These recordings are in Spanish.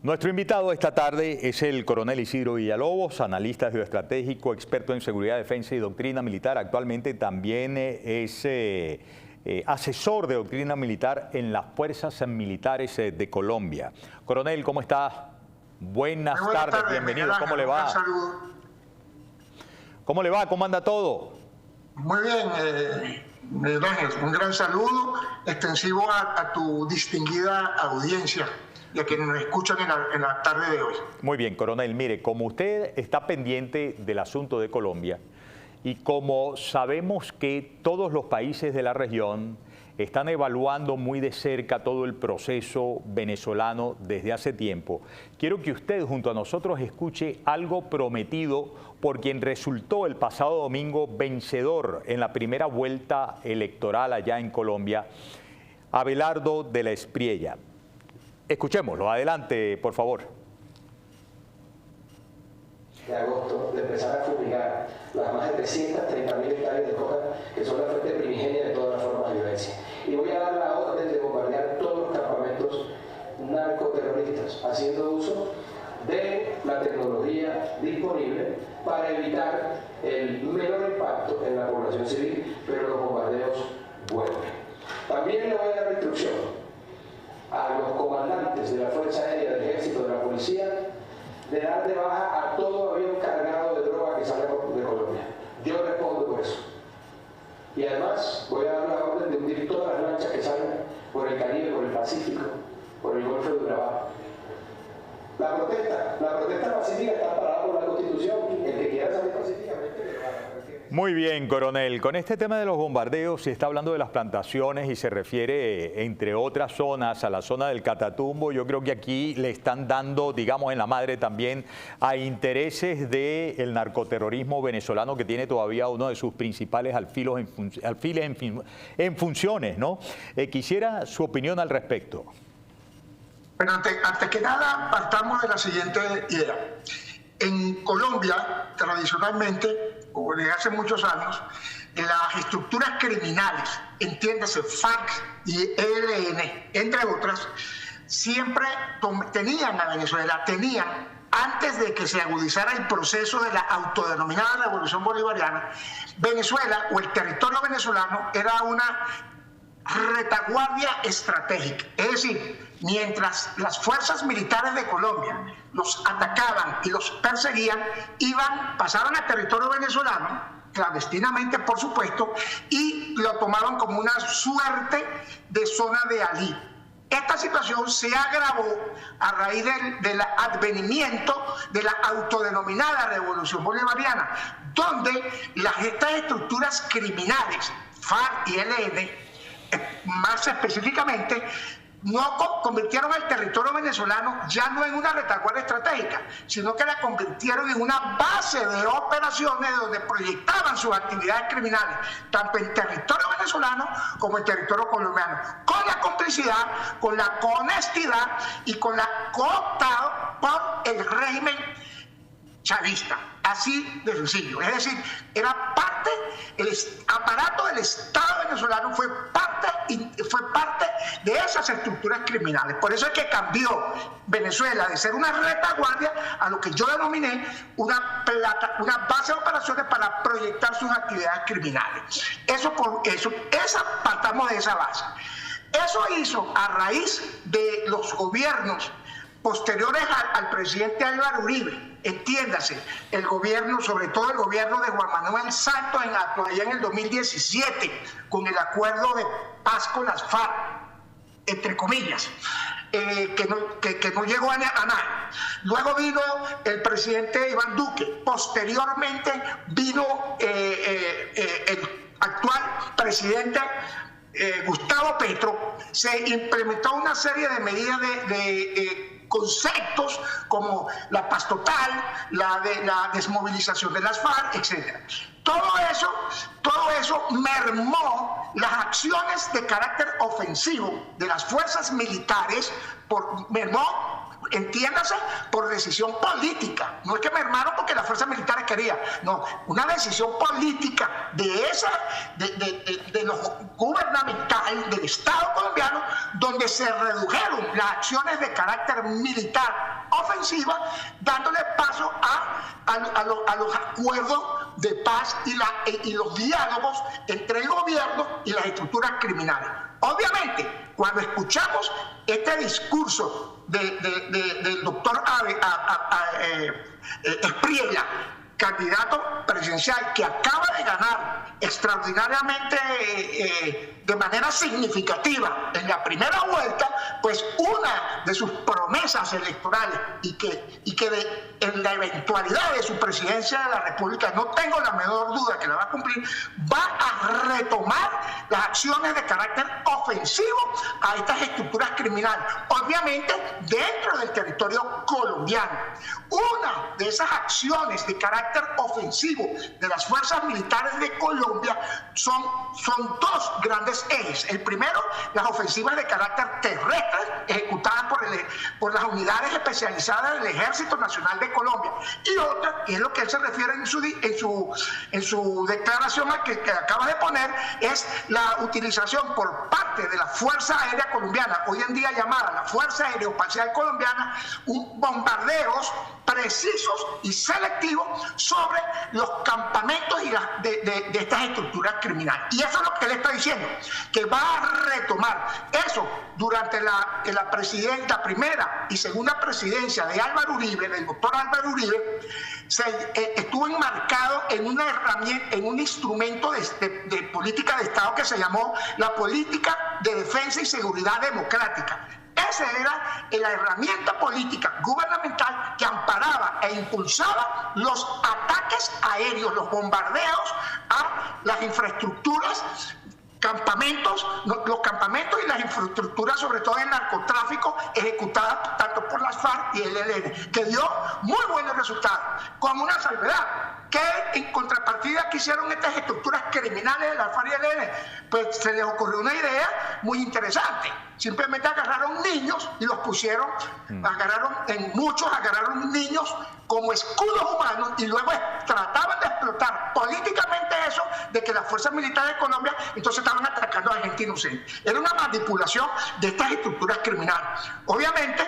Nuestro invitado esta tarde es el coronel Isidro Villalobos, analista geoestratégico, experto en seguridad, defensa y doctrina militar. Actualmente también es asesor de doctrina militar en las fuerzas militares de Colombia. Coronel, ¿cómo está? Buenas tardes, bienvenido. ¿Cómo le va? ¿Cómo le va? ¿Cómo anda todo? Muy bien, Miguel Ángel. Un gran saludo extensivo a tu distinguida audiencia y a quienes nos escuchan en la tarde de hoy. Muy bien, coronel. Mire, como usted está pendiente del asunto de Colombia y como sabemos que todos los países de la región están evaluando muy de cerca todo el proceso venezolano desde hace tiempo, quiero que usted junto a nosotros escuche algo prometido por quien resultó el pasado domingo vencedor en la primera vuelta electoral allá en Colombia, Abelardo de la Espriella. Escuchémoslo, adelante, por favor. De agosto, de empezar a fumigar las más de 330.000 hectáreas de coca que son la fuente primigenia de todas las formas de violencia. Y voy a dar la orden de bombardear todos los campamentos narcoterroristas, haciendo uso de la tecnología disponible para evitar el menor impacto en la población civil, pero los bombardeos vuelven. También le voy a dar instrucción a los comandantes de la Fuerza Aérea, del Ejército, de la Policía, de dar de baja a todo avión cargado de droga que salga de Colombia. Yo respondo por eso. Y además voy a dar la orden de hundir todas las lanchas que salgan por el Caribe, por el Pacífico, por el Golfo de Urabá. La protesta pacífica está parada por la Constitución. El que quiera salir pacíficamente le va a... Muy bien, coronel. Con este tema de los bombardeos se está hablando de las plantaciones y se refiere, entre otras zonas, a la zona del Catatumbo. Yo creo que aquí le están dando, digamos, en la madre también a intereses del narcoterrorismo venezolano, que tiene todavía uno de sus principales alfiles en funciones, ¿no? Quisiera su opinión al respecto. Pero antes que nada, partamos de la siguiente idea. En Colombia, tradicionalmente, o desde hace muchos años, las estructuras criminales, entiéndase FARC y ELN, entre otras, siempre tenían a Venezuela, antes de que se agudizara el proceso de la autodenominada Revolución Bolivariana, Venezuela o el territorio venezolano era una retaguardia estratégica. Es decir, mientras las fuerzas militares de Colombia los atacaban y los perseguían, pasaban al territorio venezolano, clandestinamente por supuesto, y lo tomaban como una suerte de zona de alivio. Esta situación se agravó a raíz del advenimiento de la autodenominada Revolución Bolivariana, donde estas estructuras criminales, FARC y ELN, más específicamente, no convirtieron el territorio venezolano ya no en una retaguardia estratégica, sino que la convirtieron en una base de operaciones donde proyectaban sus actividades criminales, tanto en territorio venezolano como en territorio colombiano, con la complicidad, con la honestidad y con la cooptado por el régimen chavista. Así de sencillo. Es decir, era parte, el aparato del Estado venezolano fue parte de esas estructuras criminales. Por eso es que cambió Venezuela de ser una retaguardia a lo que yo denominé una base de operaciones para proyectar sus actividades criminales. Partamos de esa base. Eso hizo a raíz de los gobiernos posteriores al presidente Álvaro Uribe, entiéndase, el gobierno, sobre todo el gobierno de Juan Manuel Santos allá en el 2017, con el acuerdo de paz con las FARC, entre comillas, que no llegó a nada. Luego vino el presidente Iván Duque, posteriormente vino el actual presidente Gustavo Petro. Se implementó una serie de medidas de conceptos como la paz total, la desmovilización de las FARC, etc. Todo eso mermó las acciones de carácter ofensivo de las fuerzas militares, entiéndase, por decisión política. No es que mermaron porque las fuerzas militares quería. No, una decisión política de los gubernamentales del Estado colombiano, donde se redujeron las acciones de carácter militar ofensiva, dándole paso a los acuerdos de paz y los diálogos entre el gobierno y las estructuras criminales. Obviamente, cuando escuchamos este discurso del doctor Espriella, candidato presidencial que acaba de ganar extraordinariamente de manera significativa en la primera vuelta, pues una de sus promesas electorales y que en la eventualidad de su presidencia de la República, no tengo la menor duda que la va a cumplir, va a retomar las acciones de carácter ofensivo a estas estructuras criminales, obviamente dentro del territorio colombiano. Una de esas acciones de carácter ofensivo de las fuerzas militares de Colombia son dos grandes ejes. El primero, las ofensivas de carácter terrestre ejecutadas por las unidades especializadas del Ejército Nacional de Colombia, y otra, que es lo que él se refiere en su declaración que acaba de poner, es la utilización por parte de la Fuerza Aérea Colombiana, hoy en día llamada la Fuerza Aeroespacial Colombiana, bombardeos precisos y selectivos sobre los campamentos de estas estructuras criminales. Y eso es lo que él está diciendo, que va a retomar eso durante la primera y segunda presidencia de Álvaro Uribe, del doctor Álvaro Uribe. Estuvo enmarcado en una herramienta, en un instrumento de política de Estado que se llamó la Política de Defensa y Seguridad Democrática. Esa era la herramienta política gubernamental que amparaba e impulsaba los ataques aéreos, los bombardeos a las infraestructuras, los campamentos y las infraestructuras, sobre todo en narcotráfico, ejecutadas tanto por las FARC y el ELN, que dio muy buenos resultados, con una salvedad, que en contrapartida que hicieron estas estructuras criminales de la FARC y el ELN, pues se les ocurrió una idea muy interesante. Simplemente agarraron niños y los pusieron, agarraron niños como escudos humanos, y luego trataban de explotar políticamente eso de que las fuerzas militares de Colombia entonces estaban atacando a gente inocente. Era una manipulación de estas estructuras criminales. Obviamente,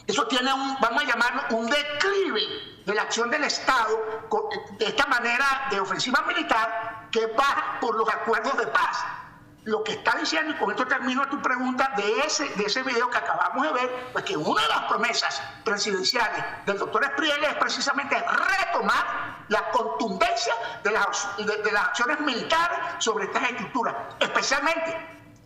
eso tiene vamos a llamarlo, un declive de la acción del Estado de esta manera de ofensiva militar que va por los acuerdos de paz. Lo que está diciendo, y con esto termino tu pregunta, de ese video que acabamos de ver, pues que una de las promesas presidenciales del doctor Espriella es precisamente retomar la contundencia de las acciones militares sobre estas estructuras,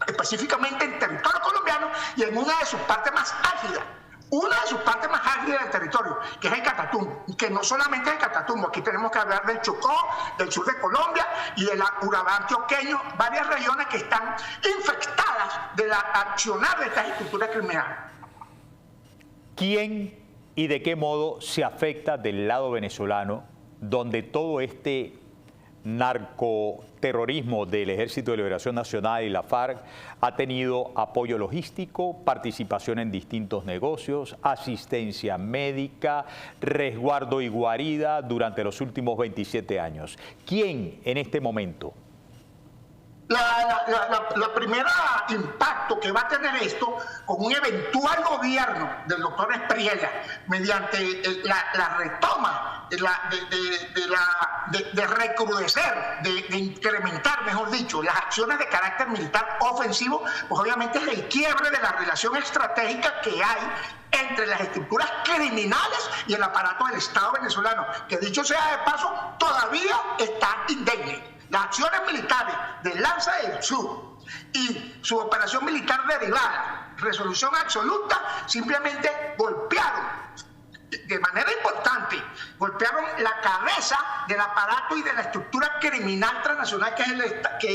específicamente en territorio colombiano y en una de sus partes más álgidas. Una de sus partes más álgidas del territorio, que es el Catatumbo, que no solamente es el Catatumbo, aquí tenemos que hablar del Chocó, del sur de Colombia y del Urabá antioqueño, varias regiones que están infectadas de la accionar de estas estructuras criminales. ¿Quién y de qué modo se afecta del lado venezolano, donde todo este narcoterrorismo del Ejército de Liberación Nacional y la FARC ha tenido apoyo logístico, participación en distintos negocios, asistencia médica, resguardo y guarida durante los últimos 27 años? ¿Quién en este momento? La primera impacto que va a tener esto con un eventual gobierno del doctor Espriella mediante la retoma de recrudecer, de incrementar, mejor dicho, las acciones de carácter militar ofensivo, pues obviamente es el quiebre de la relación estratégica que hay entre las estructuras criminales y el aparato del Estado venezolano, que dicho sea de paso, todavía está indemne. Las acciones militares de Lanza del Sur y su operación militar derivada, Resolución Absoluta, simplemente golpearon de manera importante, golpearon la cabeza del aparato y de la estructura criminal transnacional que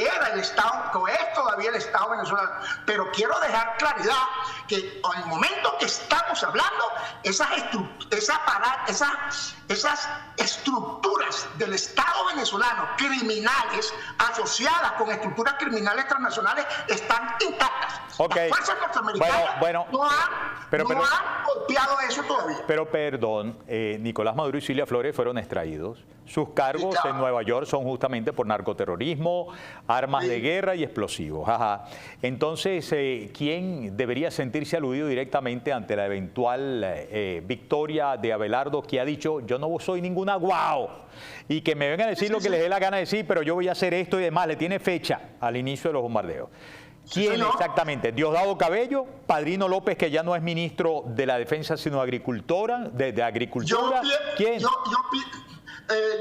era el Estado, que es todavía el Estado venezolano. Pero quiero dejar claridad que en el momento que estamos hablando, esas estructuras del Estado venezolano criminales asociadas con estructuras criminales transnacionales están intactas. Ok. Las fuerzas norteamericanas Bueno, no han golpeado eso todavía. Pero perdón, Nicolás Maduro y Cilia Flores fueron extraídos. Sus cargos en Nueva York son justamente por narcoterrorismo, armas de guerra y explosivos. Ajá. Entonces, ¿quién debería sentirse aludido directamente ante la eventual victoria de Abelardo, que ha dicho, yo no soy ninguna guau, y que me vengan a decir lo que les dé la gana de decir, pero yo voy a hacer esto y demás? Le tiene fecha al inicio de los bombardeos. ¿Quién exactamente? ¿Diosdado Cabello? ¿Padrino López, que ya no es ministro de la Defensa, sino agricultura? ¿De Agricultura? ¿Quién?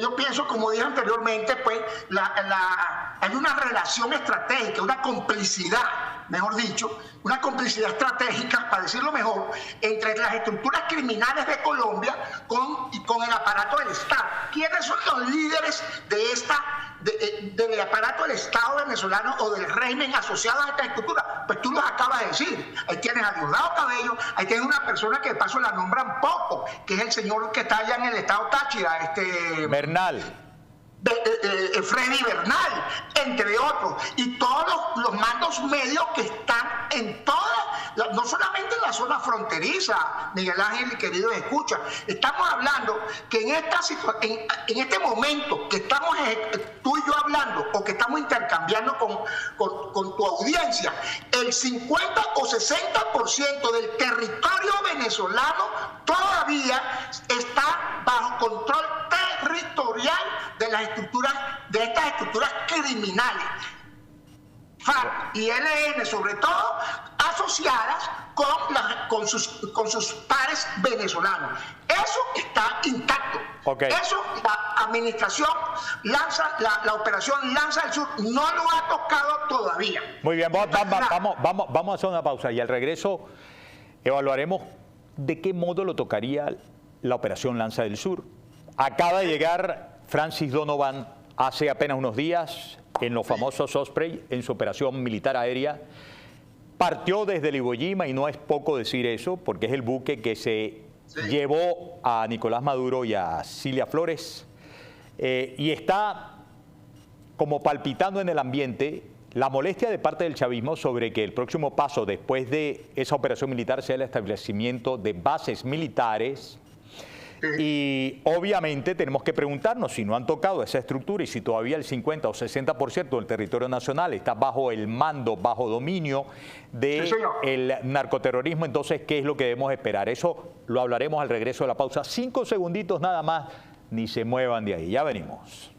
Yo pienso, como dije anteriormente, pues hay una relación estratégica, una complicidad, mejor dicho, una complicidad estratégica, para decirlo mejor, entre las estructuras criminales de Colombia con el aparato del Estado. ¿Quiénes son los líderes del aparato del Estado venezolano o del régimen asociado a esta estructura? Pues tú los acabas de decir. Ahí tienes a Diosdado Cabello, ahí tienes una persona que de paso la nombran poco, que es el señor que está allá en el estado Táchira, Bernal. Freddy Bernal, entre otros, y todos los mandos medios que están en todas, no solamente en la zona fronteriza, Miguel Ángel y queridos escucha, estamos hablando que en este momento que estamos tú y yo hablando o que estamos intercambiando con tu audiencia, el 50 o 60% del territorio venezolano todavía está bajo control territorial de estas estructuras criminales, FARC y ELN, sobre todo asociadas con sus pares venezolanos. Eso está intacto. Eso la administración la operación Lanza del Sur no lo ha tocado todavía. Muy bien, vamos a hacer una pausa y al regreso evaluaremos de qué modo lo tocaría la operación Lanza del Sur. Acaba de llegar Francis Donovan hace apenas unos días en los famosos Osprey, en su operación militar aérea. Partió desde el Iwo Jima, y no es poco decir eso, porque es el buque que se llevó a Nicolás Maduro y a Cilia Flores. Y está como palpitando en el ambiente la molestia de parte del chavismo sobre que el próximo paso después de esa operación militar sea el establecimiento de bases militares. Y obviamente tenemos que preguntarnos si no han tocado esa estructura y si todavía el 50 o 60% del territorio nacional está bajo el mando, bajo dominio del narcoterrorismo. Entonces, ¿qué es lo que debemos esperar? Eso lo hablaremos al regreso de la pausa. 5 segunditos nada más, ni se muevan de ahí. Ya venimos.